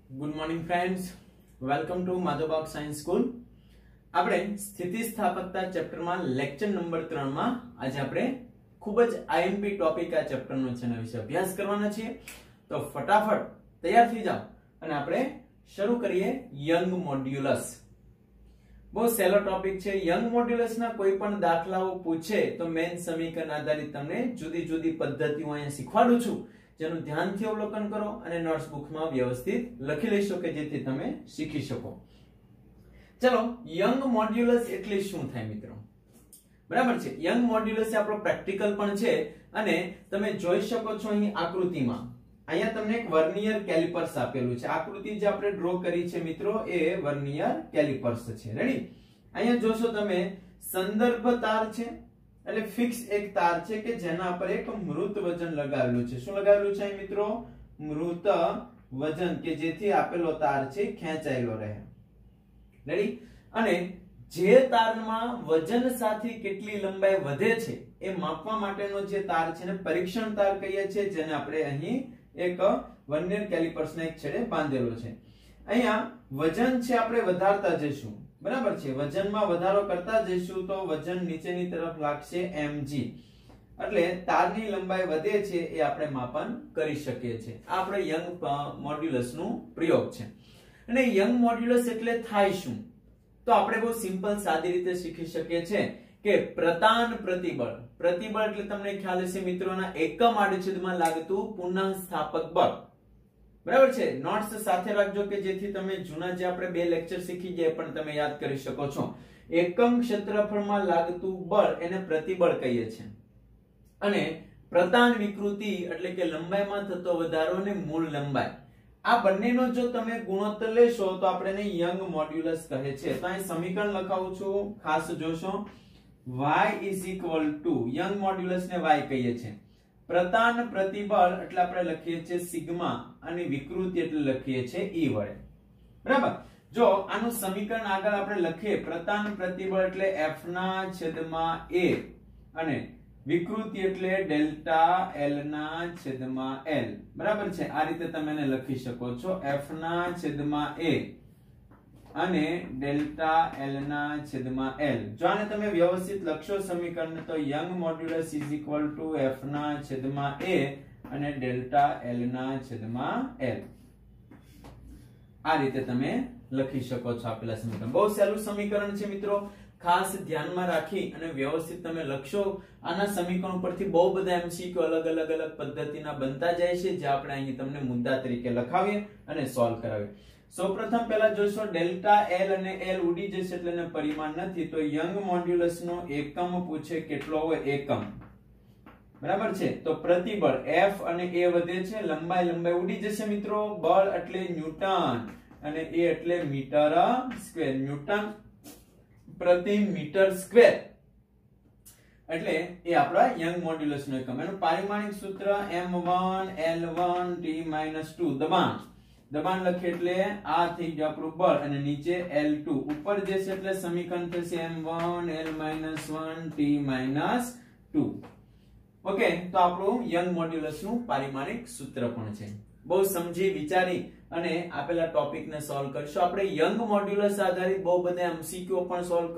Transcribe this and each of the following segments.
Good morning friends, welcome to Madhavbaug science school. આપણે સ્થિતિસ્થાપકતા ચેપ્ટરમાં lecture number 3 માં આજે આપણે ખૂબ જ આઈએમપી ટોપિક આ ચેપ્ટરનો છે એના વિશે અભ્યાસ કરવાના છીએ. તો ફટાફટ તૈયાર થઈ જાઓ અને આપણે શરૂ કરીએ યંગ મોડ્યુલસ. બહુ સહેલો ટોપિક છે. યંગ મોડ્યુલસના કોઈ પણ દાખલાઓ પૂછે તો મેન સમીકરણ આધારિત તમને જુદી જુદી પદ્ધતિઓ અહીંયા શીખવાડું છું, જેનું ધ્યાનથી અવલોકન કરો અને નોટ્સ બુકમાં વ્યવસ્થિત લખી લેશો કે જેથી તમે શીખી શકો. ચલો, યંગ મોડ્યુલસ એટલે શું થાય મિત્રો? બરાબર છે, યંગ મોડ્યુલસ એ આપણો પ્રેક્ટિકલ પણ છે અને તમે જોઈ શકો છો અહીં આકૃતિમાં. અહીંયા તમને એક વર્નિયર કેલિપર્સ આપેલું છે. આકૃતિ જે આપણે ડ્રો કરી છે મિત્રો એ વર્નિયર કેલિપર્સ છે. રેડી? અહીંયા જોશો તમે સંદર્ભ તાર છે એટલે ફિક્સ એક તાર છે કે જેના પર એક મૃત વજન લગાવેલું છે. શું લગાવેલું છે અહીં મિત્રો? મૃત વજન, કે જેથી આપેલો તાર છે ખેંચાયેલો રહે. રેડી? અને જે તારમાં વજન સાથે કેટલી લંબાઈ વધે છે એ માપવા માટેનો જે તાર છે ને પરીક્ષણ તાર કહીએ છીએ, જેને આપણે અહીં એક વર્નિયર કેલિપર્સના એક છેડે બાંધેલો છે. અહીંયા વજન છે આપણે વધારતા જઈશું. બરાબર છે, વજનમાં વધારો કરતા જઈશું તો વજન નીચેની તરફ લાગશે mg, એટલે તારની લંબાઈ વધે છે એ આપણે માપન કરી શકીએ છીએ. આ આપણે યંગ મોડ્યુલસનું પ્રયોગ છે. અને યંગ મોડ્યુલસ એટલે થાય શું? તો આપણે બહુ સિમ્પલ સાદી રીતે શીખી શકીએ છીએ કે પ્રતાન પ્રતિબળ. પ્રતિબળ એટલે તમને ખ્યાલ હશે મિત્રોના એકમ આડછેદમાં લાગતું પુનઃસ્થાપક બળ. બરાબર છે, નોટ્સ સાથે રાખજો કે જેથી તમે જૂના જે આપણે બે લેક્ચર શીખી ગયા પણ તમે યાદ કરી શકો છો. એકમ ક્ષેત્રફળમાં લાગતું બળ એને પ્રતિબળ કહીએ છીએ. અને પ્રતાન વિકૃતિ એટલે કે લંબાઈમાં થતો વધારો અને મૂળ લંબાઈ, આ બંનેનો જો તમે ગુણોત્તર લેશો તો આપણે એને યંગ મોડ્યુલસ કહે છે. તો અહીં સમીકરણ લખાવું છું, ખાસ જોશો. y = યંગ મોડ્યુલસ ને y કહીએ છીએ. પ્રતાન પ્રતિબળ એટલે આપણે લખીએ છીએ સિગ્મા અને વિકૃતિ એટલે લખીએ છીએ e વડે. બરાબર? જો આનું સમીકરણ આગળ આપણે લખીએ, પ્રતાન પ્રતિબળ એટલે f/a અને વિકૃતિ એટલે ΔL/L. બરાબર છે, આ રીતે તમે એને લખી શકો છો, f/a અને ΔL/L. જો આને તમે વ્યવસ્થિત લખશો સમીકરણ તો યંગ મોડ્યુલસ = f/a અને ΔL/L. આ રીતે તમે લખી શકો છો આપેલા સમીકરણ. બહુ સહેલું સમીકરણ છે મિત્રો, ખાસ ધ્યાનમાં રાખી અને વ્યવસ્થિત તમે લખશો. આના સમીકરણ પરથી બહુ બધા MCQ અલગ પદ્ધતિના બનતા જાય છે, જે આપણે અહીં તમને મુદ્દા તરીકે લખાવીએ અને સોલ્વ કરાવીએ. સૌપ્રથમ પહેલા જોઈશો ΔL અને L ઉડી જશે એટલે એને પરિમાણ નથી, તો યંગ મોડ્યુલસ નો એકમ પૂછે કેટલો હોય એકમ. બરાબર છે, તો પ્રતિબળ F અને A વધે છે, લંબાઈ ઉડી જશે મિત્રો. બળ એટલે ન્યૂટન અને A એટલે મીટર સ્ક્વેર. ન્યૂટન પ્રતિ મીટર સ્ક્વેર એટલે એ આપણા યંગ મોડ્યુલસ નો એકમ. એનું પારિમાણિક સૂત્ર m1L1T-2. દબાણ લખીએ એટલે આ થઈ ગયું આપણું બળ અને નીચે L2 ઉપર જશે એટલે સમીકરણ થશે m1L-1T-2. ઓકે, તો આપણું યંગ મોડ્યુલસ નું પારિમાણિક સૂત્ર પણ છે. બહુ સમજી વિચારી અને આપેલા ટોપિકને સોલ્વ કરશો. આપણે યંગ મોડ્યુલસ આધારિત બહુ બધા MCQ પણ સોલ્વ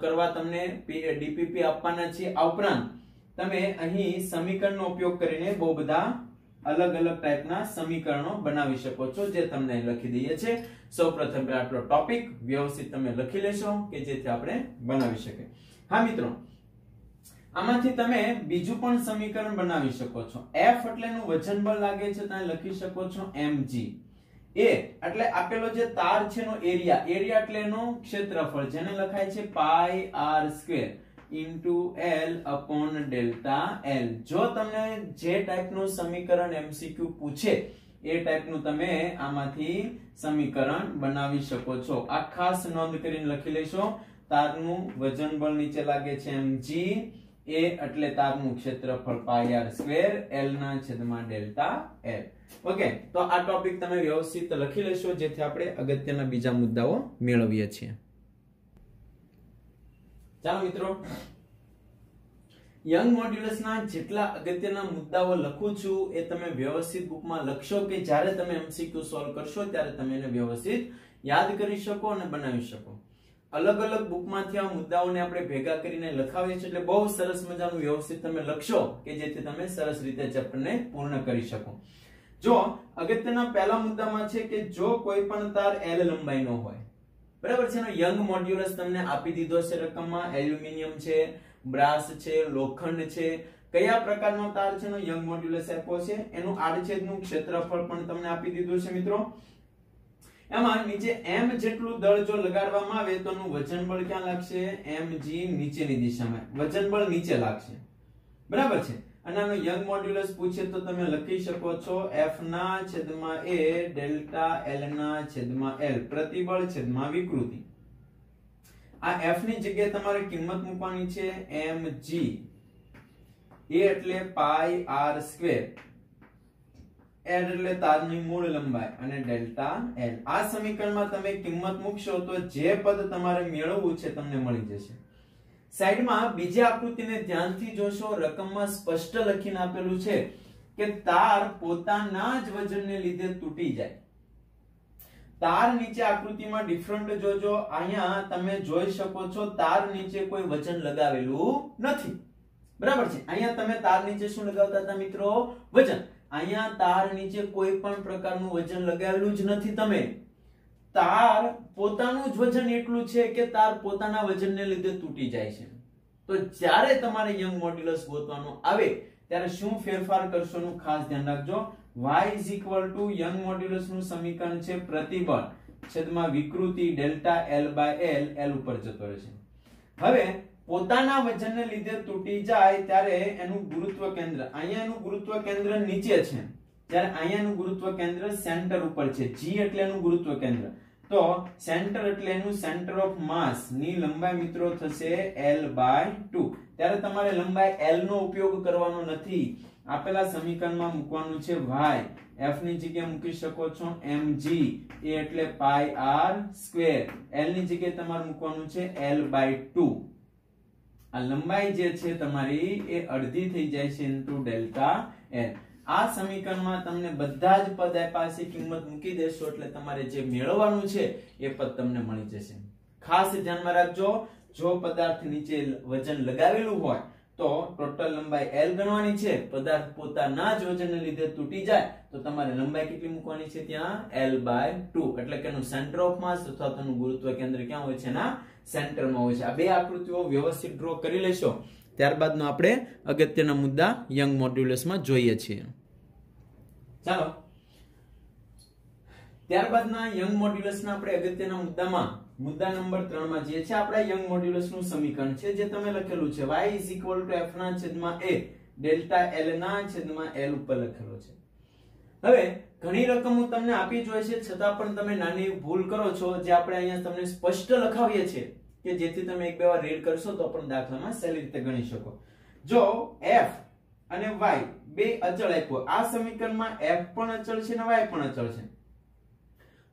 કરવા તમને DPP આપવાના છે. આ ઉપરાંત તમે અહીં સમીકરણનો ઉપયોગ કરીને બહુ બધા અલગ ટાઈપના સમીકરણો બનાવી શકો છો, જે તમને લખી દઈએ છે. સૌપ્રથમ આપણો ટોપિક વ્યવસ્થિત તમે લખી લેશો કે જેથી આપણે બનાવી શકીએ. હા મિત્રો, આમાંથી તમે બીજું પણ સમીકરણ બનાવી શકો છો. F એટલે નું વજન બળ લાગે છે, ત્યાં લખી શકો છો mg. A એટલે આપેલો જે તાર છે નો એરિયા એટલે એનું ક્ષેત્રફળ, જેને લખાય છે πr² L/Δl. જો તમને જે ટાઈપનું સમીકરણ MCQ પૂછે એ ટાઈપનું તમે આમાંથી સમીકરણ બનાવી શકો છો. આ ખાસ નોંધ કરીને લખી લેશો. તારનું વજન બળ નીચે લાગે છે mg, A એટલે તારનું ક્ષેત્રફળ πr², L/Δl. ઓકે, તો આ ટોપિક તમે વ્યવસ્થિત લખી લેશો જેથી આપણે અગત્યના બીજા મુદ્દાઓ મેળવીએ છીએ. ચાલો મિત્રો, યંગ મોડ્યુલસના જેટલા અગત્યના મુદ્દાઓ લખું છું એ તમે વ્યવસ્થિત બુકમાં લખશો કે જ્યારે તમે MCQ સોલ્વ કરશો ત્યારે તમે એને વ્યવસ્થિત યાદ કરી શકો અને બનાવી શકો. અલગ અલગ બુકમાંથી આ મુદ્દાઓને આપણે ભેગા કરીને લખાવીએ છીએ એટલે બહુ સરસ મજાનું વ્યવસ્થિત તમે લખશો કે જેથી તમે સરસ રીતે ચેપ્ટરને પૂર્ણ કરી શકો. જો અગત્યના પહેલા મુદ્દામાં છે કે જો કોઈ પણ તાર L લંબાઈનો હોય, બરાબર છે ને, યંગ મોડ્યુલસ તમને આપી દીધો છે રકમમાં, એલ્યુમિનિયમ છે, બ્રાસ છે, લોખંડ છે, કયા પ્રકારનો તાર છે નો યંગ મોડ્યુલસ આપ્યો છે, એનું આડછેદનું ક્ષેત્રફળ પણ તમને આપી દીધું છે મિત્રો. એમાં નીચે m જેટલું દળ જો લગાડવામાં આવે તો એનું વજન બળ ક્યાં લાગશે? mg નીચેની દિશામાં વજન બળ નીચે લાગશે, બરાબર છે. અને આનો યંગ મોડ્યુલસ પૂછે તો તમે લખી શકો છો F ના છેદમાં A ડેલ્ટા L ના છેદમાં L પ્રતિબળ છેદમાં વિકૃતિ. આ F ની જગ્યાએ તમારે કિંમત મૂકવાની છે mg. A એટલે પાઈ r સ્ક્વેર, L એટલે તારની મૂળ લંબાઈ અને ડેલ્ટા L. આ સમીકરણમાં તમે કિંમત મૂકશો તો જે પદ તમારે મેળવવું છે તમને મળી જશે. સાઈડમાં બીજી આકૃતિને ધ્યાનથી જોશો, રકમમાં સ્પષ્ટ લખીને આપેલું છે કે તાર પોતાના જ વજનને લીધે તૂટી જાય. તાર નીચે આકૃતિમાં ડિફરન્ટ જોજો, અહીંયા તમે જોઈ શકો છો તાર નીચે કોઈ વજન લગાવેલું નથી, બરાબર છે. અહીંયા તમે તાર નીચે શું લગાવતા હતા મિત્રો? વજન. અહીંયા તાર નીચે કોઈ પણ પ્રકારનું વજન લગાવેલું જ નથી. તમે તાર પોતાનું જ વજન એટલું છે કે તાર પોતાના વજનને લીધે તૂટી જાય છે. તો જ્યારે તમારે યંગ મોડ્યુલસ ગોતવાનો આવે ત્યારે શું ફેરફાર કરશો નું ખાસ ધ્યાન રાખજો. y યંગ મોડ્યુલસ નું સમીકરણ છે પ્રતિબળ છેદમાં વિકૃતિ ડેલ્ટા L/L, L ઉપર જતો રહેશે. હવે પોતાના વજનને લીધે તૂટી જાય ત્યારે એનું ગુરુત્વ કેન્દ્ર, અહીંયા એનું ગુરુત્વ કેન્દ્ર નીચે છે, જ્યારે અહીંયાનું ગુરુત્વ કેન્દ્ર સેન્ટર ઉપર છે. g એટલે એનું ગુરુત્વ કેન્દ્ર, તો સેન્ટર એટલે એનું સેન્ટર ઓફ માસ ની લંબાઈ મિત્રો થશે L/2. ત્યારે તમારે લંબાઈ L નો ઉપયોગ કરવાનો નથી, આપેલા સમીકરણમાં મૂકવાનું છે y. F ની જગ્યાએ મૂકી શકો છો mg, A એટલે પાઈ r સ્ક્વેર, L ની જગ્યાએ તમારે મૂકવાનું છે L/2. આ લંબાઈ જે છે તમારી એ અડધી થઈ જાય છે ઇન્ટુ ડેલ્ટા L. આ સમીકરણમાં તમને બધા જ પદ આપ્યા છે, કિંમત મૂકી દેશો એટલે તમારે જે મેળવવાનું છે એ પદ તમને મળી જશે. ખાસ ધ્યાનમાં રાખજો, જો પદાર્થ નીચે વજન લગાવેલું હોય તો ટોટલ લંબાઈ L ગણવાની છે. પદાર્થ પોતાના જ વજનને લીધે તૂટી જાય તો તમારે લંબાઈ કેટલી મૂકવાની છે? ત્યાં L/2. એટલે કે એનું સેન્ટર ઓફ માસ અથવા તેનું ગુરુત્વ કેન્દ્ર ક્યાં હોય છે? એના સેન્ટરમાં હોય છે. આ બે આકૃતિઓ વ્યવસ્થિત ડ્રો કરી લેશો, ત્યારબાદનો આપણે અગત્યના મુદ્દા યંગ મોડ્યુલસમાં જોઈએ છીએ. ચાલો, ત્યારબાદના યંગ મોડ્યુલસના આપણે અગત્યના મુદ્દામાં મુદ્દા નંબર 3 માં જે છે આપણા યંગ મોડ્યુલસનું સમીકરણ છે જે તમે લખેલું છે y F ના છેદમાં A ડેલ્ટા L ના છેદમાં L ઉપર લખેલો છે. હવે ઘણી રકમો તમને આપી જોઈએ છે છતાં પણ તમે નાની ભૂલ કરો છો, જે આપણે અહીંયા તમને સ્પષ્ટ લખાવીએ છીએ કે જેથી તમે એક બે વાર રીડ કરશો તો પણ દાખલામાં સહેલી રીતે ગણી શકો. જો F અને y બે અચળ આપ્યો, આ સમીકરણમાં F પણ અચળ છે અને y પણ અચળ છે,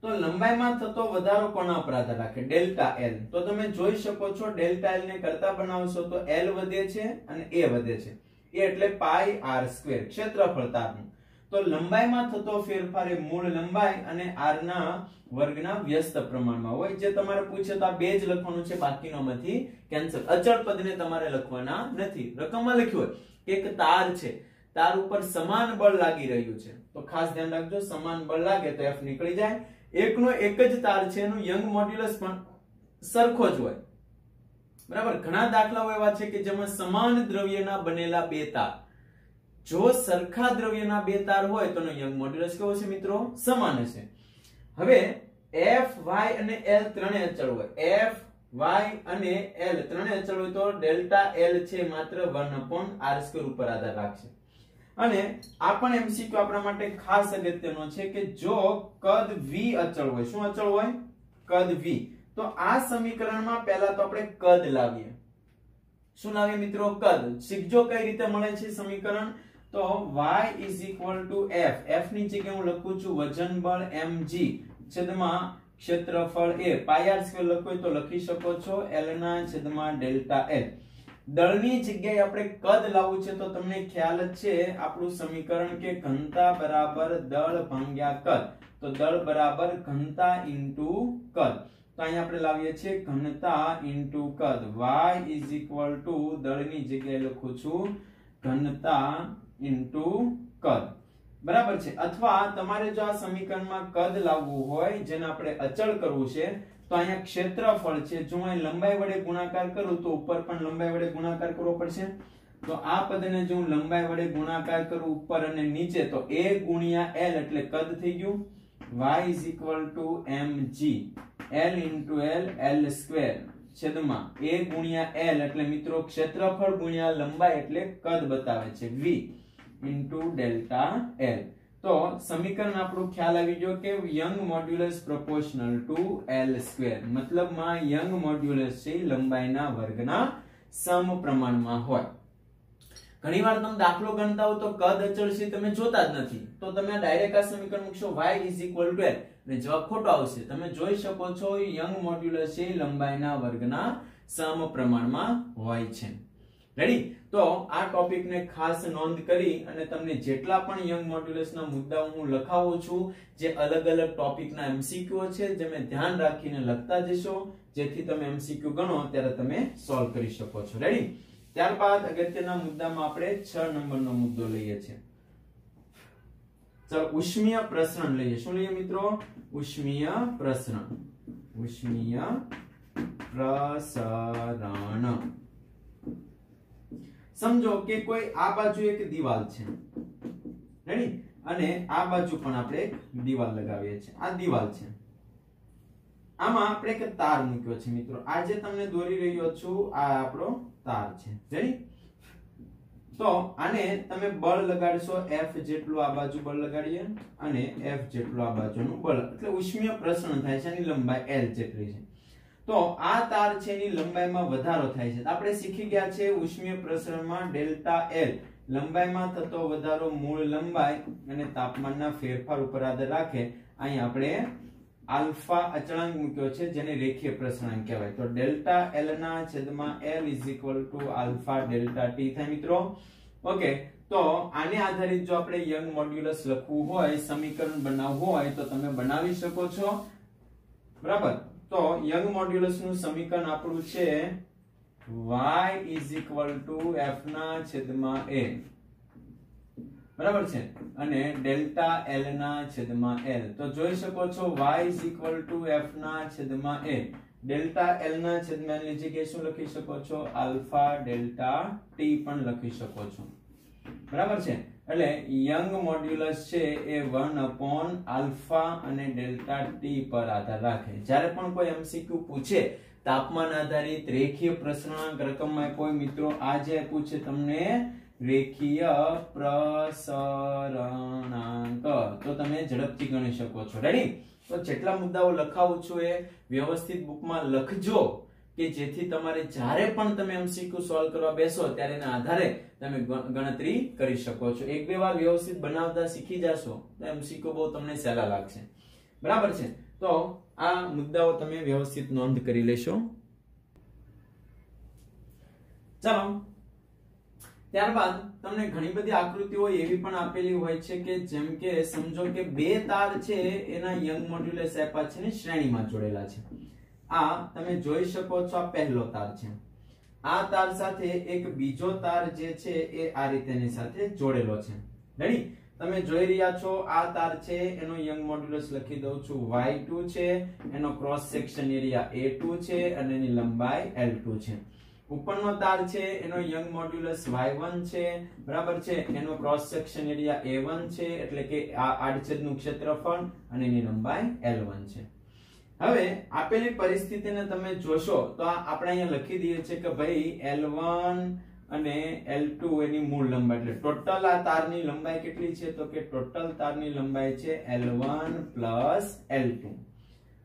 તો લંબાઈમાં થતો વધારો કોના પર આધાર રાખે? Delta L. તો તમે જોઈ શકો છો ડેલ્ટા L ને કરતા બનાવશો તો L વધે છે અને A વધે છે. A એટલે પાઈ r સ્ક્વેર ક્ષેત્રફળ તારનું. તો લંબાઈમાં થતો ફેરફાર એ મૂળ લંબાઈ અને r ના વર્ગના વ્યસ્ત પ્રમાણમાં હોય. જે તમારે પૂછે તો આ બે જ લખવાનું છે, બાકીનોમાંથી કેન્સલ. અચળ પદને તમારે લખવાના નથી. રકમમાં લખ્યું હોય કે એક તાર છે, તાર ઉપર સમાન બળ લાગી રહ્યું છે, તો ખાસ ધ્યાન રાખજો સમાન બળ લાગે તો F નીકળી જાય. એકનો એક જ તાર છે, એનું યંગ મોડ્યુલસ પણ સરખો જ હોય, બરાબર. ઘણા દાખલાઓ એવા છે કે જેમાં સમાન દ્રવ્યના બનેલા બે તાર, જો સરખા દ્રવ્યના બે તાર હોય તો યંગ મોડ્યુલસ કેવો છે મિત્રો? સમાન હશે. હવે F, y અને L ત્રણે અચળ હોય, F, y અને L ત્રણે અચળ હોય તો ડેલ્ટા L છે માત્ર 1/r² ઉપર આધાર રાખશે. અને આ પણ MCQ આપણા માટે ખાસ અગત્યનો છે કે જો કદ v અચળ હોય, શું અચળ હોય? કદ v. તો આ સમીકરણમાં પહેલા તો આપણે કદ લાવીએ. શું લાવીએ મિત્રો? કદ. શીખજો કઈ રીતે મળે છે સમીકરણ. તો y F, F ની જગ્યાએ હું લખું છું વજન બળ mg છેદમાં ક્ષેત્રફળ A, પાઈ r સ્ક્વેર લખો તો લખી શકો છો L ના છેદમાં ડેલ્ટા L. દળની જગ્યાએ આપણે કદ લાવવું છે તો તમને ખ્યાલ જ છે આપણું સમીકરણ કે ઘનતા બરાબર દળ ભાગ્યા કદ. તો દળ બરાબર ઘનતા ઇન્ટુ કદ. તો અહીંયા આપણે લાવીએ છીએ ઘનતા ઇન્ટુ કદ. y ઇઝ ઇક્વલ ટુ દળની જગ્યાએ લખું છું ઘનતા ઇન્ટુ કદ. બરાબર છે. અથવા તમારે જો આ સમીકરણમાં કદ લાવવું હોય જેને આપણે અચળ કરવું છે તો અહીંયા ક્ષેત્રફળ છે. જો અહીં લંબાઈ વડે ગુણાકાર કરું તો ઉપર પણ લંબાઈ વડે ગુણાકાર કરવો પડશે. તો આ પદને જો હું લંબાઈ વડે ગુણાકાર કરું ઉપર અને નીચે તો a ગુણ્યા l એટલે કદ થઈ ગયું. y is equal to mg l into l square છેદમાં a ગુણ્યા l એટલે મિત્રો ક્ષેત્રફળ ગુણ્યા લંબાઈ એટલે કદ બતાવે છે v into ડેલ્ટા l. તો સમીકરણ આપણું ખ્યાલ આવી ગયો કે young modulus proportional two l square. મતલબમાં યંગ મોડ્યુલસ છે લંબાઈના વર્ગના સમપ્રમાણમાં હોય. ઘણીવાર તમે દાખલો ગણતા હો તો કદ અચળ છે તમે જોતા જ નથી તો તમે ડાયરેક્ટ આ સમીકરણ મૂકશો y is equal to l અને જવાબ ખોટો આવશે. તમે જોઈ શકો છો યંગ મોડ્યુલસ છે લંબાઈના વર્ગના સમપ્રમાણમાં હોય છે. રેડી? તો આ ટોપિકને ખાસ નોંધ કરી અને તમને જેટલા પણ યંગ મોડ્યુલસના મુદ્દાઓ હું લખાવું છું જે અલગ અલગ ટોપિકના એમસીક્યુ છે જે મેં ધ્યાન રાખીને લખતા જશો જેથી તમે એમસીક્યુ ગણો ત્યારે તમે સોલ્વ કરી શકો છો. રેડી? ત્યારબાદ અગત્યના મુદ્દામાં આપણે 6 નંબરનો મુદ્દો લઈએ છીએ. ચાલો ઉષ્મીય પ્રસરણ લઈએ. શું લઈએ મિત્રો? ઉષ્મીય પ્રસરણ. ઉષ્મીય પ્રસરણ. સમજો કે કોઈ આ બાજુ એક દીવાલ છે. રેડી? અને આ બાજુ પણ આપણે એક દીવાલ લગાવીએ છીએ. આ દીવાલ છે. આમાં આપણે એક તાર મૂક્યો છે મિત્રો. આ જે તમને દોરી રહ્યો છું આ આપણો તાર છે. રેડી? તો આને તમે બળ લગાડશો F જેટલું આ બાજુ બળ લગાડીએ અને F જેટલું આ બાજુનું બળ એટલે ઉષ્મીય પ્રસરણ થાય છે. એની લંબાઈ L જેટલી છે. તો આ તાર છે એની લંબાઈમાં વધારો થાય છે. આપણે શીખી ગયા છે ઉષ્મીય પ્રસરણમાં ડેલ્ટા L લંબાઈમાં થતો વધારો મૂળ લંબાઈ અને તાપમાનના ફેરફાર ઉપર આધાર રાખે. અહીં આપણે આલ્ફા અચળાંક મૂક્યો છે જેને રેખીય પ્રસરણાંક કહેવાય. તો ડેલ્ટા L ના છેદમાં L is equal to alpha delta T થાય મિત્રો. ઓકે, તો આને આધારિત જો આપણે યંગ મોડ્યુલસ લખવું હોય સમીકરણ બનાવવું હોય તો તમે બનાવી શકો છો. બરાબર? તો યંગ મોડ્યુલસ નું સમીકરણ આપણું છે y is equal to f ના છેદમાં a. બરાબર છે? અને ડેલ્ટા L ના છેદમાં L. તો જોઈ શકો છો y is equal to f ના છેદમાં a. ડેલ્ટા L ના છેદમાં L ની જગ્યાએ શું લખી શકો છો? આલ્ફા ડેલ્ટા T પણ લખી શકો છો. બરાબર છે? એટલે યંગ મોડ્યુલસ છે એ 1 આલ્ફા અને ડેલ્ટા T પર આધાર રાખે. જ્યારે પણ કોઈ એમસીક્યુ પૂછે તાપમાન આધારિત રેખીય પ્રસરણાંક રકમમાં કોઈ મિત્રો આ જે આપ્યું છે તમને રેખીય પ્રસરણાંક તો તમે ઝડપથી ગણી શકો છો. રેડી? તો જેટલા મુદ્દાઓ લખાવું છું એ વ્યવસ્થિત બુકમાં લખજો કે જેથી તમારે જ્યારે પણ તમે એમસીક્યુ સોલ્વ કરવા બેસો ત્યારે એના આધારે તમે ગણતરી કરી શકો છો. એક બે વાર વ્યવસ્થિત બનાવતા શીખી જશો તો એમસીક્યુ બહુ તમને સહેલા લાગશે. બરાબર છે? તો આ મુદ્દાઓ તમે વ્યવસ્થિત નોંધ કરી લેશો. ચાલો ત્યારબાદ તમને ઘણી બધી આકૃતિઓ એવી પણ આપેલી હોય છે કે જેમ કે સમજો કે બે તાર છે એના યંગ મોડ્યુલસ આપ્યા છે ને શ્રેણીમાં જોડેલા છે. આ તમે જોઈ શકો છો આ પહેલો તાર છે. આ તાર સાથે એક બીજો તાર જે છે એ આ રીતેની સાથે જોડેલો છે. રેડી? તમે જોઈ રહ્યા છો આ તાર છે એનો યંગ મોડ્યુલસ લખી દઉં છું y2 છે, એનો ક્રોસ સેક્શન એરિયા a2 છે અને એની લંબાઈ L2 છે. ઉપરનો તાર છે એનો યંગ મોડ્યુલસ y1 છે. બરાબર છે? એનો ક્રોસ સેક્શન એરિયા a1 છે એટલે કે આ આડછેદનું ક્ષેત્રફળ અને એની લંબાઈ L1 છે. હવે આપેલી પરિસ્થિતિને તમે જોશો તો આપણે અહીંયા લખી દઈએ છીએ કે ભાઈ L1 અને L2 એની મૂળ લંબાઈ એટલે ટોટલ આ તારની લંબાઈ કેટલી છે તો કે ટોટલ તારની લંબાઈ છે L1 plus L2.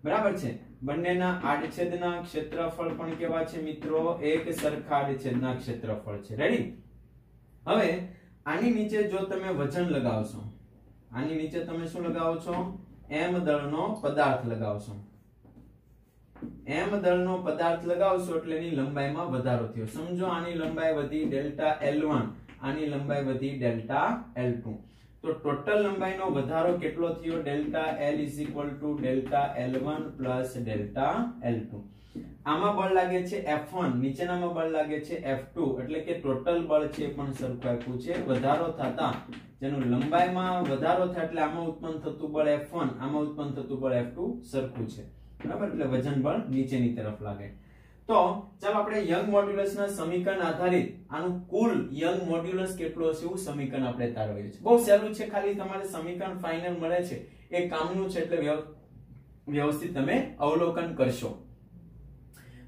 બરાબર છે? બંનેના આડછેદના ક્ષેત્રફળ પણ કેવા છે મિત્રો? એક સરખા આડછેદના ક્ષેત્રફળ છે. રેડી? હવે આની નીચે જો તમે વજન લગાવશો, આની નીચે તમે શું લગાવો છો? m દળનો પદાર્થ લગાવશો. m દળનો પદાર્થ લગાવશો એટલે એની લંબાઈમાં વધારો થયો. સમજો આની લંબાઈ વધી ડેલ્ટા L1, આની લંબાઈ વધી ડેલ્ટા L2. તો ટોટલ લંબાઈનો વધારો કેટલો થયો? Delta L = delta L1 + delta L2. આમાં બળ લાગે છે F1, નીચેનામાં બળ લાગે છે F2, એટલે કે ટોટલ બળ છે પણ સરખું આપ્યું છે. વધારો થતા જેનું લંબાઈમાં વધારો થાય એટલે આમાં ઉત્પન્ન થતું બળ F1, આમાં ઉત્પન્ન થતું બળ F2 સરખું છે. બરાબર, એટલે વજન બળ નીચેની તરફ લાગે. તો ચાલો આપણે યંગ મોડ્યુલસના સમીકરણ આધારિત આનું કુલ યંગ મોડ્યુલસ કેટલું હશે એવું સમીકરણ આપણે તારવીએ છીએ. બહુ સહેલું છે, ખાલી તમારે સમીકરણ ફાઇનલ મળે છે એ કામનું છે, એટલે વ્યવસ્થિત તમે અવલોકન કરશો.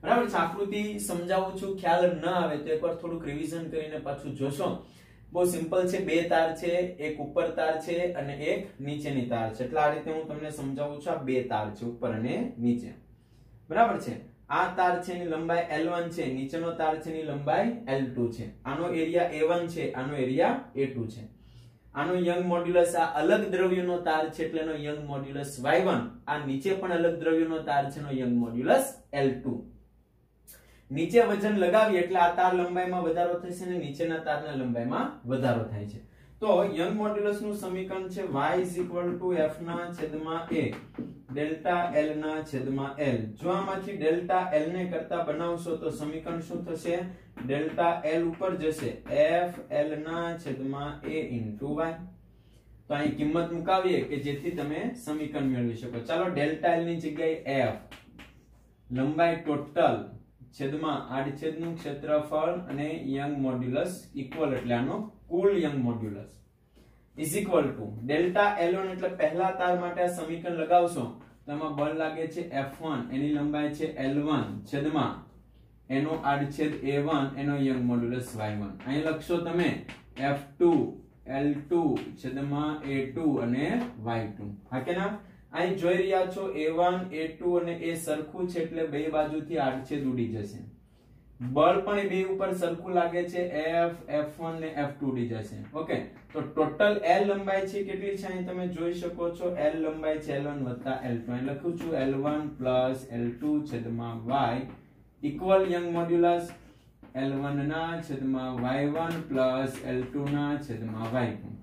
બરાબર છે. આકૃતિ સમજાવું છું, ખ્યાલ ન આવે તો એકવાર થોડુંક રિવિઝન કરીને પાછું જોશો. બહુ સિમ્પલ છે. બે તાર છે, એક ઉપર તાર છે અને એક નીચેની તાર છે. એટલે આ રીતે હું તમને સમજાવું છું. આ બે તાર છે, ઉપર અને નીચે. બરાબર છે. આ તાર છે એની લંબાઈ L1 છે, નીચેનો તાર છે એની લંબાઈ L2 છે. આનો એરિયા A1 છે, આનો એરિયા A2 છે. આનો યંગ મોડ્યુલસ આ અલગ દ્રવ્યનો તાર છે એટલે એનો યંગ મોડ્યુલસ Y1. આ નીચે પણ અલગ દ્રવ્યનો તાર છે એનો યંગ મોડ્યુલસ L2. નીચે વજન લગાવીએ એટલે આ તાર લંબાઈમાં વધારો થશે અને નીચેના તારના લંબાઈમાં વધારો થાય છે. તો યંગ મોડ્યુલસ નું સમીકરણ છે y F ના છેદમાં A ડેલ્ટા L ના છેદમાં L. જો આમાંથી ડેલ્ટા L ને કરતા બનાવશો તો સમીકરણ શું થશે? ડેલ્ટા L ઉપર જશે F L ના છેદમાં A into y. તો અહીં કિંમત મુકાવીએ કે જેથી તમે સમીકરણ મેળવી શકો. ચાલો ડેલ્ટા L ની જગ્યાએ F લંબાઈ ટોટલ છેદમાં આડછેદનું ક્ષેત્રફળ અને યંગ મોડ્યુલસ ઇક્વલ એટલે આનો કુલ Young modulus is equal to delta L1 એટલે પહેલા તાર માટે આ સમીકરણ લગાવશો તો એમાં બળ લાગે છે F1, એની લંબાઈ છે L1 છેદમાં એનો આડછેદ A1, એનો યંગ મોડ્યુલસ Y1. અહીં લખશો તમે F2 L2 છેદમાં A2 અને Y2. હા કે ના? અહીં જોઈ રહ્યા છો A1 A2 અને A સરખું છે એટલે બે બાજુથી આડછેદ ઉડી જશે. બળ પણ બે ઉપર સરખું લાગે છે, F1 ને F2 ઉડી જશે. ઓકે, તો ટોટલ L લંબાઈ છે કેટલી છે અહીં તમે જોઈ શકો છો. L લંબાઈ છે L1 + L2. અહીં લખું છું L1 + L2 છેદમાં y equal young modulus L1 ના છેદમાં Y1 + L2 ના છેદમાં Y2.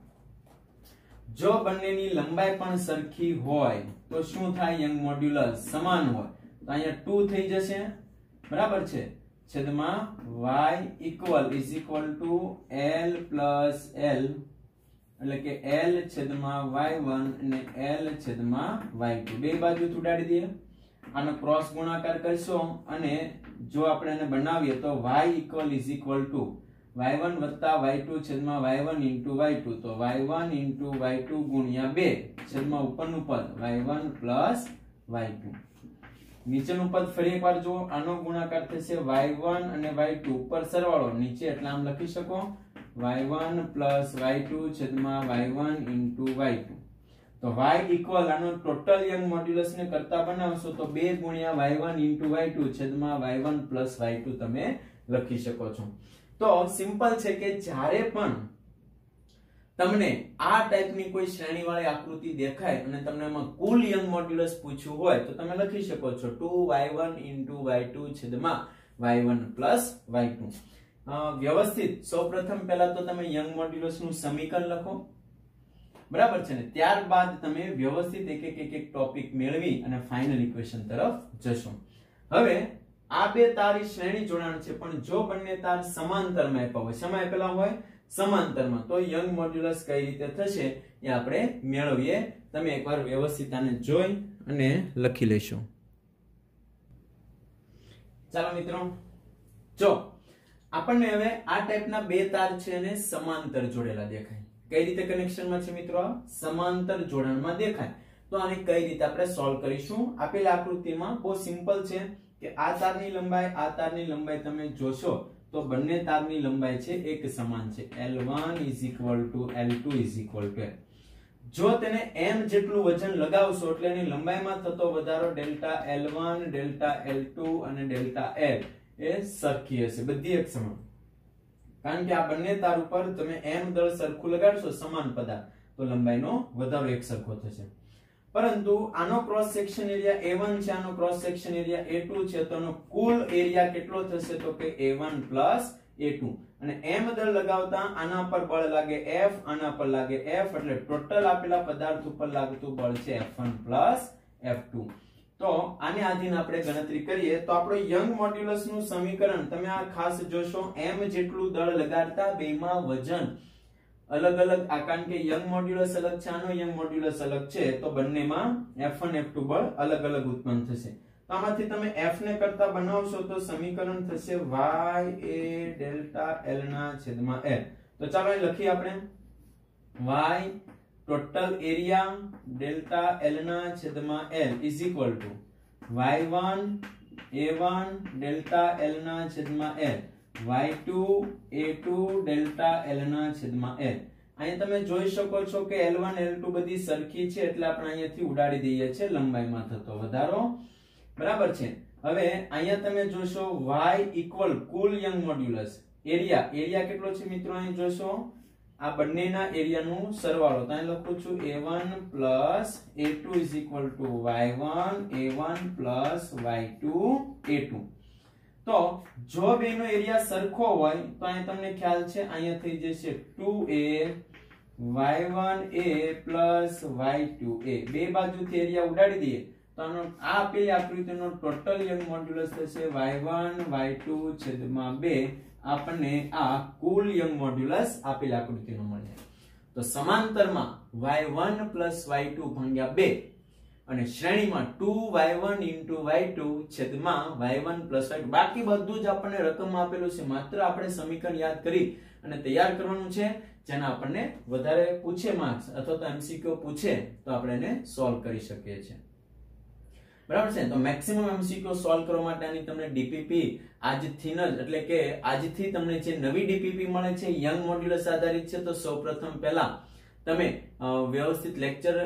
જો બંનેની લંબાઈ પણ સરખી હોય તો શું થાય? યંગ મોડ્યુલસ સમાન હોય તો અહીંયા 2 થઈ જશે. બરાબર છે. છેદમાં y ઇક્વલ L + L એટલે કે L છેદમાં Y1 અને L છેદમાં Y2. બે બાજુ ઉડાડી દઈએ, આનો ક્રોસ ગુણાકાર કરશો અને જો આપણે એને બનાવીએ તો y ઇક્વલ y1 + y2 છેદમાં y1 into y2. તો y1 into y2 ગુણ્યા 2 છેદમાં ઉપરનું પદ y1 + y2. નીચેનું પદ ફરી એકવાર જુઓ, આનો ગુણાકાર થશે y1 અને y2 ઉપર સરવાળો નીચે એટલે આમ લખી શકો y1 + y2 છેદમાં y1 into y2. તો y ઇક્વલ આનો ટોટલ યંગ મોડ્યુલસ ને કરતા બનાવશો તો 2 ગુણ્યા y1 into y2 છેદમાં y1 + y2 તમે લખી શકો છો. તો સિમ્પલ છે કે જ્યારે પણ તમને આ ટાઈપની કોઈ શ્રેણીવાળી આકૃતિ દેખાય અને તમને એમાં કુલ યંગ મોડ્યુલસ પૂછ્યું હોય તો તમે લખી શકો છો 2y1 into y2 છેદમાં y1 + y2. વ્યવસ્થિત સૌપ્રથમ પહેલા તો તમે યંગ મોડ્યુલસ નું સમીકરણ લખો. બરાબર છે ને? ત્યારબાદ તમે વ્યવસ્થિત એક એક ટોપિક મેળવી અને ફાઇનલ ઇક્વેશન તરફ જશો. હવે આ બે તારી શ્રેણી જોડાણ છે પણ જો બંને તાર સમાંતરમાં આપ્યા હોય, શેમાં આપેલા હોય? સમાંતરમાં, તો યંગ મોડ્યુલસ કઈ રીતે થશે એ આપણે મેળવીએ. તમે એકવાર વ્યવસ્થિત આને જોઈ અને લખી લેશો. ચાલો મિત્રો, જો આપણને હવે આ ટાઈપના બે તાર છે અને સમાંતર જોડેલા દેખાય. કઈ રીતે કનેક્શનમાં છે મિત્રો? સમાંતર જોડાણમાં દેખાય. તો આને કઈ રીતે આપણે સોલ્વ કરીશું? આપેલ આકૃતિમાં બહુ સિમ્પલ છે કે આ તારની લંબાઈ તમે જોશો તો બંને તારની લંબાઈ છે એક સમાન છે. L1 = L2 = L. જો તેને m જેટલું વજન લગાવશો એટલે એની લંબાઈમાં થતો વધારો ડેલ્ટા L1 ડેલ્ટા L2 અને ડેલ્ટા L એ સરખી હશે, બધી એક સમાન. કારણ કે આ બંને તાર ઉપર તમે m દળ સરખું લગાડશો સમાન પદાર્થ તો લંબાઈનો વધારો એક સરખો થશે. પરંતુ આનો ક્રોસ સેક્શન એરિયા A1 છે, આનો ક્રોસ સેક્શન એરિયા A2 છે, તો આનો કુલ એરિયા કેટલો થશે તો કે A1 A2 અને m દળ લગાવતા આના પર બળ લાગે F, આના પર લાગે F, એટલે ટોટલ આપેલા પદાર્થ ઉપર લાગતું બળ છે F1 F2. તો આને આધીન આપણે ગણતરી કરીએ તો આપણો યંગ મોડ્યુલસ નું સમીકરણ તમે આ ખાસ જોશો, m જેટલું દળ લગાડતા બેમાં વજન અલગ અલગ, કારણ કે યંગ મોડ્યુલસ અલગ છે, આનો યંગ મોડ્યુલસ અલગ છે, તો બંનેમાં F1 F2 બળ અલગ અલગ ઉત્પન્ન થશે. તો આમાંથી તમે F ને કરતા બનાવશો તો સમીકરણ થશે y a ડેલ્ટા L ના છેદમાં L. તો ચાલો અહીં લખીએ આપણે y total area delta L ના છેદમાં L is equal two y1 a1 delta L ના છેદમાં L, y2 a2 delta L ના છેદમાં L. અહીંયા તમે જોઈ શકો છો કે L1 L2 બધી સરખી છે, એટલે આપણે અહીંયાથી ઉડાડી દઈએ છીએ લંબાઈમાં થતો વધારો. બરાબર છે. હવે અહીંયા તમે જોશો y ઇક્વલ કુલ યંગ મોડ્યુલસ એરિયા, એરિયા કેટલો છે મિત્રો અહીં જોશો આ બંનેના એરિયાનું સરવાળો, તો અહીં લખું છું a1 a2 is equal two y1 a1 y2 a2. તો જો બેનો એરિયા સરખો હોય તો અહીં તમને ખ્યાલ છે અહીંયા થઈ જશે 2a y1a y2a, બે બાજુથી એરિયા ઉડાડી દઈએ તો આનો આ આપેલી આકૃતિનો ટોટલ યંગ મોડ્યુલસ થશે y1 y2 છેદમાં 2. આપણને આ કુલ યંગ મોડ્યુલસ આપેલી આકૃતિનો મળે. તો સમાંતરમાં y1 y2 ભાગ્યા 2 અને શ્રેણીમાં 2y1 y2 છેદમાં y1 y2. બાકી બધું જ આપણને રકમ આપેલું છે, માત્ર આપણે સમીકરણ યાદ કરી અને તૈયાર કરવાનું છે, જેના આપણને વધારે પૂછે માર્ક્સ અથવા તો MCQ પૂછે તો આપણે એને સોલ્વ કરી શકીએ છીએ. બરાબર છે. તો મેક્સિમમ MCQ સોલ્વ કરવા માટે આની તમને DPP આજથી જ, એટલે કે આજથી તમને જે નવી DPP મળે છે યંગ મોડ્યુલસ આધારિત છે, તો સૌપ્રથમ પહેલા તમે વ્યવસ્થિત લેક્ચર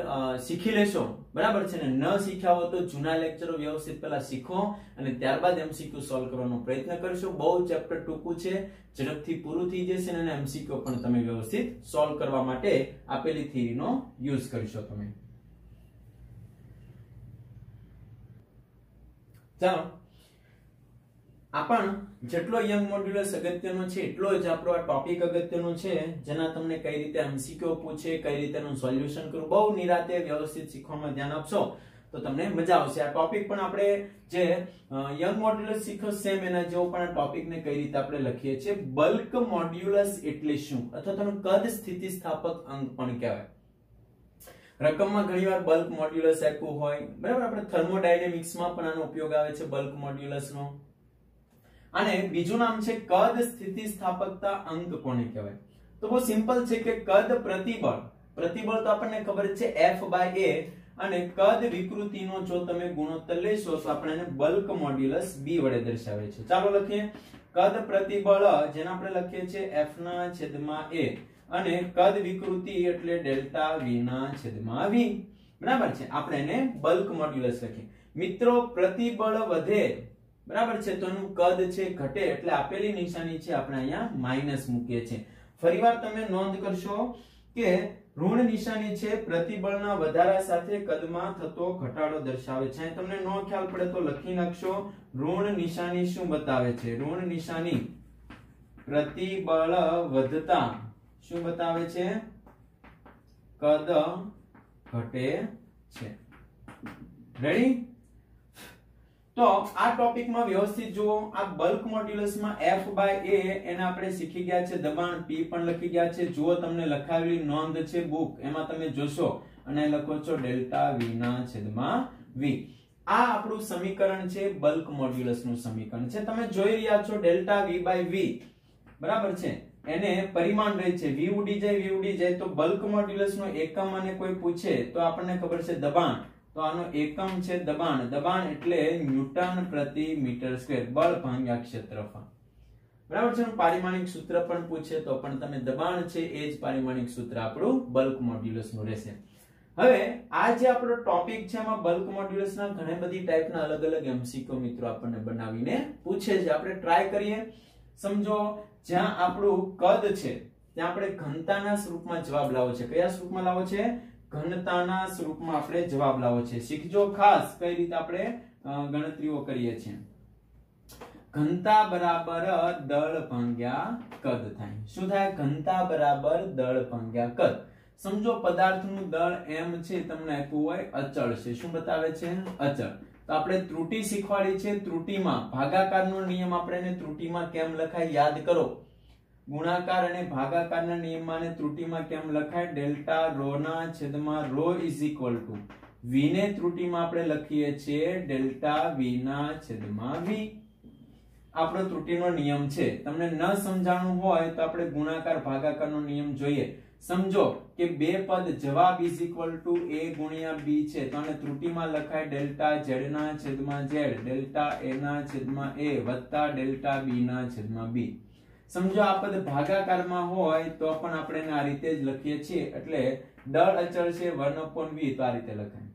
શીખી લેશો. બરાબર છે ને, ન શીખ્યા હો તો જૂના લેક્ચરો વ્યવસ્થિત પહેલા શીખો અને ત્યારબાદ MCQ સોલ્વ કરવાનો પ્રયત્ન કરશો. બહુ ચેપ્ટર ટૂંકું છે, ઝડપથી પૂરું થઈ જશે અને MCQ પણ તમે વ્યવસ્થિત સોલ્વ કરવા માટે આપેલી થિયરીનો યુઝ કરશો તમે. ચાલો, આ પણ જેટલો યંગ મોડ્યુલસ અગત્યનો છે એટલો જ આપણો આ ટોપિક અગત્યનો છે, જેના તમને કઈ રીતે MCQ પૂછે, કઈ રીતે એનું સોલ્યુશન કરવું, બહુ નિરાતે વ્યવસ્થિત શીખવામાં ધ્યાન આપશો તો તમને મજા આવશે. આ ટોપિક પણ આપણે જે યંગ મોડ્યુલસ શીખો સેમ એના જેવો પણ આ ટોપિકને કઈ રીતે આપણે લખીએ છીએ. બલ્ક મોડ્યુલસ એટલે શું, અથવા તેનું કદ સ્થિતિસ્થાપક અંક પણ કહેવાય. રકમમાં ઘણીવાર બલ્ક મોડ્યુલસ આપ્યું હોય, બરાબર. આપણે થર્મોડાયનેમિક્સમાં પણ આનો ઉપયોગ આવે છે બલ્ક મોડ્યુલસનો. અને બીજું નામ છે કદ સ્થિતિસ્થાપકતા અંક કોને કહેવાય. તો બહુ સિમ્પલ છે કે કદ પ્રતિબળ, પ્રતિબળ તો આપણને ખબર છે F/A, અને કદ વિકૃતિનો જો તમે ગુણોત્તર લેશો તો આપણે એને બલ્ક મોડ્યુલસ B વડે દર્શાવે છે. ચાલો લખીએ. કદ પ્રતિબળ જેને આપણે લખીએ છીએ F ના છેદમાં A, અને કદ વિકૃતિ એટલે ડેલ્ટા V ના છેદમાં V. બરાબર છે. આપણે એને બલ્ક મોડ્યુલસ લખીએ. મિત્રો પ્રતિબળ વધે, બરાબર છે, તો એનું કદ છે ઘટે, એટલે આપેલી નિશાની છે આપણે અહીંયા માઈનસ મૂકીએ છીએ. ફરીવાર તમે નોંધ કરશો કે ઋણ નિશાની છે પ્રતિબળના વધારા સાથે કદમાં થતો ઘટાડો દર્શાવે છે. તમને નો ખ્યાલ પડે તો લખી નાખશો. ઋણ નિશાની શું બતાવે છે? ઋણ નિશાની પ્રતિબળ વધતા શું બતાવે છે? કદ ઘટે છે. રેડી? તો આ ટોપિકમાં વ્યવસ્થિત જુઓ. આ બલ્ક મોડ્યુલસમાં F/A એને આપણે શીખી ગયા છે, દબાણ P પણ લખી ગયા છે. જુઓ તમને લખાવેલી નોંધ છે બુક, એમાં તમે જોશો અને લખો છો ડેલ્ટા V ના છેદમાં V. આ આપણું સમીકરણ છે, બલ્ક મોડ્યુલસનું સમીકરણ છે. તમે જોઈ રહ્યા છો ડેલ્ટા V/V, બરાબર છે. એને પરિમાણ રહે છે, V ઉડી જાય તો બલ્ક મોડ્યુલસનો એકમ અને કોઈ પૂછે તો આપણને ખબર છે દબાણ, તો આનો એકમ છે દબાણ. દબાણ એટલે ન્યૂટન પ્રતિ મીટર સ્ક્વેર, બળ ભાગ્યા ક્ષેત્રફળ. બરાબર છે. પારિમાણિક સૂત્ર પણ પૂછે તો પણ તમે દબાણ છે એ જ પારિમાણિક સૂત્ર આપણું બલ્ક મોડ્યુલસનું રહેશે. હવે આ જે આપણો ટોપિક છે એમાં બલ્ક મોડ્યુલસના ઘણી બધી ટાઈપના અલગ અલગ MCQ મિત્રો આપણને બનાવીને પૂછે છે. આપણે ટ્રાય કરીએ. સમજો જ્યાં આપણું કદ છે ત્યાં આપણે ઘનતાના સ્વરૂપમાં જવાબ લાવવો છે. કયા સ્વરૂપમાં લાવવો છે? ઘનતાના સ્વરૂપમાં આપણે જવાબ લાવવો છે. શીખજો ખાસ કઈ રીતે આપણે ગણતરીઓ કરીએ છીએ. ઘનતા બરાબર દળ ભાગ્યા કદ થાય. શું થાય? ઘનતા બરાબર દળ ભાગ્યા કદ. સમજો પદાર્થનું દળ m છે, તમને આપ્યું હોય અચળ છે. શું બતાવે છે? અચળ. તો આપણે ત્રુટી શીખવાડી છે. ત્રુટીમાં ભાગાકારનો નિયમ આપણે ત્રુટીમાં કેમ લખાય યાદ કરો. ગુણાકાર અને ભાગાકારના નિયમમાં ને ત્રુટીમાં કેમ લખાય? ડેલ્ટા રો ના છેદમાં rho is equal to v ને ત્રુટીમાં આપણે લખીએ છીએ ડેલ્ટા v ના છેદમાં v. આપણો ત્રુટીનો નિયમ છે. તમને ન સમજાણું હોય તો આપણે ગુણાકાર ભાગાકારનો નિયમ જોઈએ. સમજો કે બે પદ જવાબ ઇઝ ઇક્વલ ટુ a ગુણ્યા b છે, તો આને ત્રુટીમાં લખાય ડેલ્ટા z ના છેદમાં z, ડેલ્ટા a ના છેદમાં a વત્તા ડેલ્ટા b ના છેદમાં b. સમજો આ પદ ભાગાકારમાં હોય તો પણ આપણે આ રીતે જ લખીએ છીએ. એટલે દળ અચળ છે 1/v, તો આ રીતે લખાય.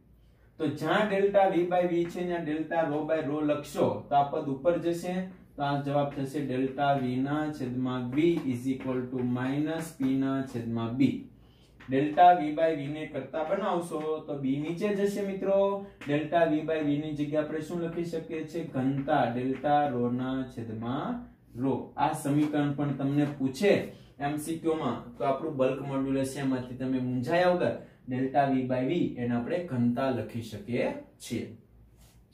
તો જ્યાં ડેલ્ટા v બાય v છે ત્યાં ડેલ્ટા રો બાય રો લખશો તો આ પદ ઉપર જશે. તો આ જવાબ થશે ડેલ્ટા v ના છેદમાં v is equal to minus p ના છેદમાં b. Delta v by v ને કરતા બનાવશો તો b નીચે જશે મિત્રો. ડેલ્ટા v બાય v ની જગ્યાએ આપણે શું લખી શકીએ છીએ? ઘનતા ડેલ્ટા રો ના છેદમાં રો. આ સમીકરણ પણ તમને પૂછે MCQ માં તો આપણું બલ્ક મોડ્યુલસ છે, એમાંથી તમે મૂંઝાયા વગર ડેલ્ટા v બાય v એને આપણે ઘનતા લખી શકીએ છીએ.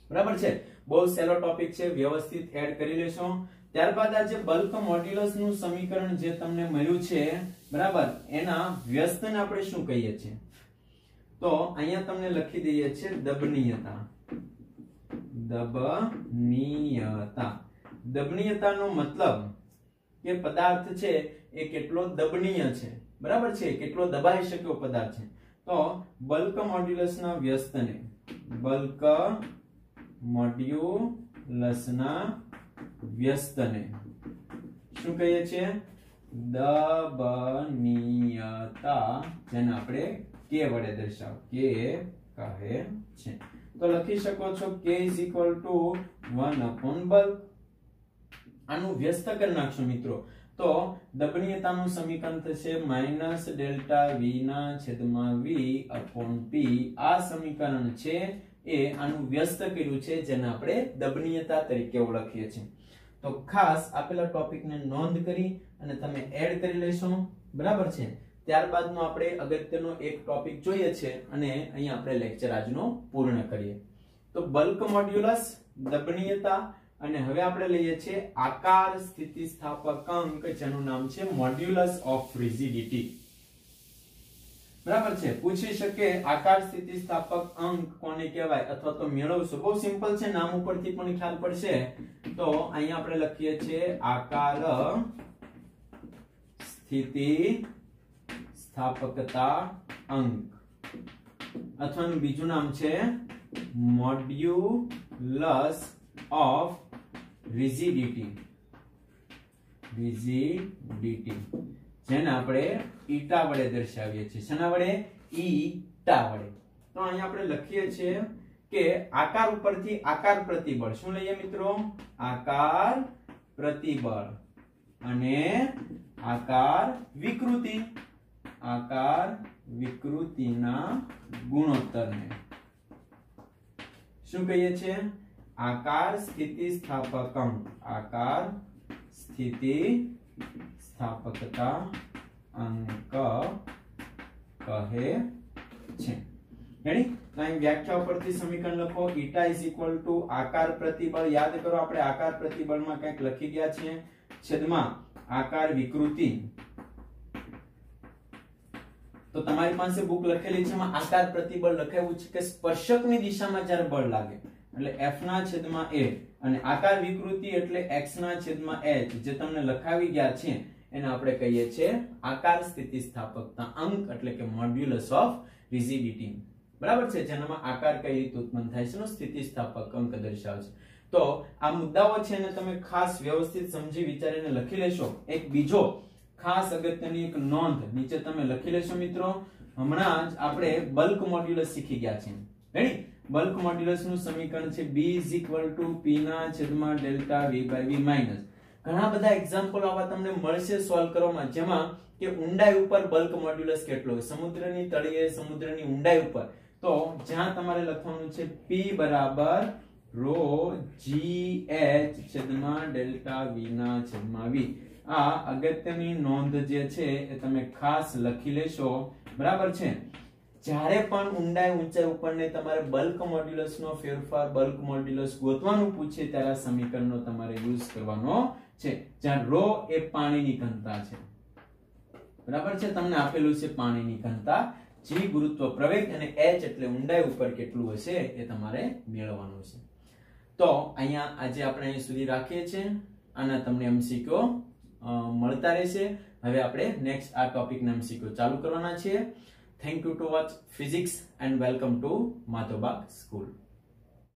બરાબર છે? બહુ સહેલો ટોપિક છે, વ્યવસ્થિત એડ કરી લેશો. ત્યારબાદ આ જે બલ્ક મોડ્યુલસ નું સમીકરણ જે તમને મળ્યું છે, બરાબર, એના વ્યસ્તને આપણે શું કહીએ છીએ? તો અહીંયા તમને લખી દઈએ છીએ દબનીયતા. દબનીયતા. દબનીયતાનો મતલબ કે પદાર્થ છે એ કેટલો દબનીય છે. બરાબર છે? કેટલો દબાઈ શક્યો પદાર્થ છે. તો બલ્ક મોડ્યુલસના વ્યસ્તને બલ્ક મોડ્યુલસના વ્યસ્તને શું કહીએ છીએ? દબનીયતા, જેને આપણે k વડે દર્શાવ k કહે છે. તો લખી શકો છો k is equal to 1 upon bulk. આનું વ્યસ્ત કરી નાખશો મિત્રો તો દબનીયતાનું સમીકરણ થશે માઈનસ ડેલ્ટા v ના છેદમાં v upon p. આ સમીકરણ છે એ આનું વ્યસ્ત કર્યું છે, જેને આપણે દબનીયતા તરીકે ઓળખીએ છીએ. તો ખાસ આપેલા ટોપિકને નોંધ કરી અને તમે એડ કરી લેશો. બરાબર છે? ત્યારબાદનો આપણે અગત્યનો એક ટોપિક જોઈએ છે અને અહીંયા આપણે લેક્ચર આજનો પૂર્ણ કરીએ. તો બલ્ક મોડ્યુલસ, દબનીયતા અને હવે આપણે લઈએ છીએ આકાર સ્થિતિસ્થાપકાંક, જેનું નામ છે મોડ્યુલસ ઓફ રિજિડિટી. બરાબર છે? પૂછી શકે આકાર સ્થિતિસ્થાપક અંક કોને કહેવાય અથવા તો મેળવશો. બહુ સિમ્પલ છે, નામ ઉપરથી પણ ખ્યાલ પડશે. તો અહીંયા આપણે લખીએ છીએ આકાર સ્થિતિસ્થાપકતા અંક, અથવા બીજું નામ છે મોડ્યુલસ ઓફ રિજિડિટી. રિજિડિટી જેને આપણે ઈટા વડે દર્શાવીએ છીએ. શેના વડે? ઈટા વડે. તો અહીંયા આપણે લખીએ છીએ કે આકાર ઉપરથી આકાર પ્રતિબળ શું લઈએ મિત્રો? આકાર પ્રતિબળ અને આકાર વિકૃતિ. આકાર વિકૃતિના ગુણોત્તરને શું કહીએ છીએ? આકાર સ્થિતિસ્થાપકાંક. આકાર સ્થિતિસ્થાપકતા અંક કહે છે. રેડી? તો અહીં વ્યાખ્યા ઉપરથી સમીકરણ લખો. ઈટા ઇઝ ઇક્વલ ટુ આકાર પ્રતિબળ. યાદ કરો આપણે આકાર પ્રતિબળમાં કંઈક લખી ગયા છીએ, છેદમાં આકાર વિકૃતિ. તો તમારી પાસે બુક લખેલી છે, એમાં આકાર પ્રતિબળ લખાયું છે કે સ્પર્શકની દિશામાં જ્યારે બળ લાગે એટલે F ના છેદમાં A, અને આકાર વિકૃતિ એટલે x ના છેદમાં h, જે તમને લખાવી ગયા છે એને આપણે કહીએ છીએ આકાર સ્થિતિસ્થાપકતા અંક, એટલે કે મોડ્યુલસ ઓફ રિજિડિટી. બરાબર છે? જેનામાં આકાર કઈ રીતે ઉત્પન્ન થાય છે, સ્થિતિસ્થાપક અંક દર્શાવે છે. તો આ મુદ્દાઓ છે ને તમે ખાસ વ્યવસ્થિત સમજી વિચારીને લખી લેશો. એક બીજો ખાસ અગત્યની એક નોંધ નીચે તમે લખી લેશો મિત્રો. હમણાં જ આપણે બલ્ક મોડ્યુલસ શીખી ગયા છે. રેડી? બલ્ક મોડ્યુલસ નું સમીકરણ છે b = p ના છેદમાં ડેલ્ટા v / v માઈનસ. ઘણા બધા એક્ઝામ્પલ આવા તમને મળશે સોલ્વ કરવામાં, જેમાં કે ઊંડાઈ ઉપર બલ્ક મોડ્યુલસ કેટલો હોય, સમુદ્રની તળિયે સમુદ્રની ઊંડાઈ ઉપર, તો જ્યાં તમારે લખવાનું છે P બરાબર રો GH છેદમાં ડેલ્ટા V ના છેદમાં V. આ અગત્યની નોંધ જે છે એ તમે ખાસ લખી લેશો, બરાબર છે. જ્યારે પણ ઊંડાઈ ઊંચાઈ ઉપરને તમારે બલ્ક મોડ્યુલસ નો ફેરફાર, બલ્ક મોડ્યુલસ ગોતવાનું પૂછે ત્યારે સમીકરણનો તમારે યુઝ કરવાનો છે. જ્યાં રો એ પાણીની ઘનતા છે, બરાબર છે, તમને આપેલું છે પાણીની ઘનતા, g ગુરુત્વ પ્રવેગ અને h એટલે ઊંડાઈ ઉપર કેટલું હશે એ તમારે મેળવવાનું છે. તો અહીંયા આજે આપણે અહીં સુધી રાખીએ છીએ. આના તમને MCQ મળતા રહેશે. હવે આપણે નેક્સ્ટ આ ટોપિકના MCQ ચાલુ કરવાના છીએ. Thank you to watch physics and welcome to Madhobag School.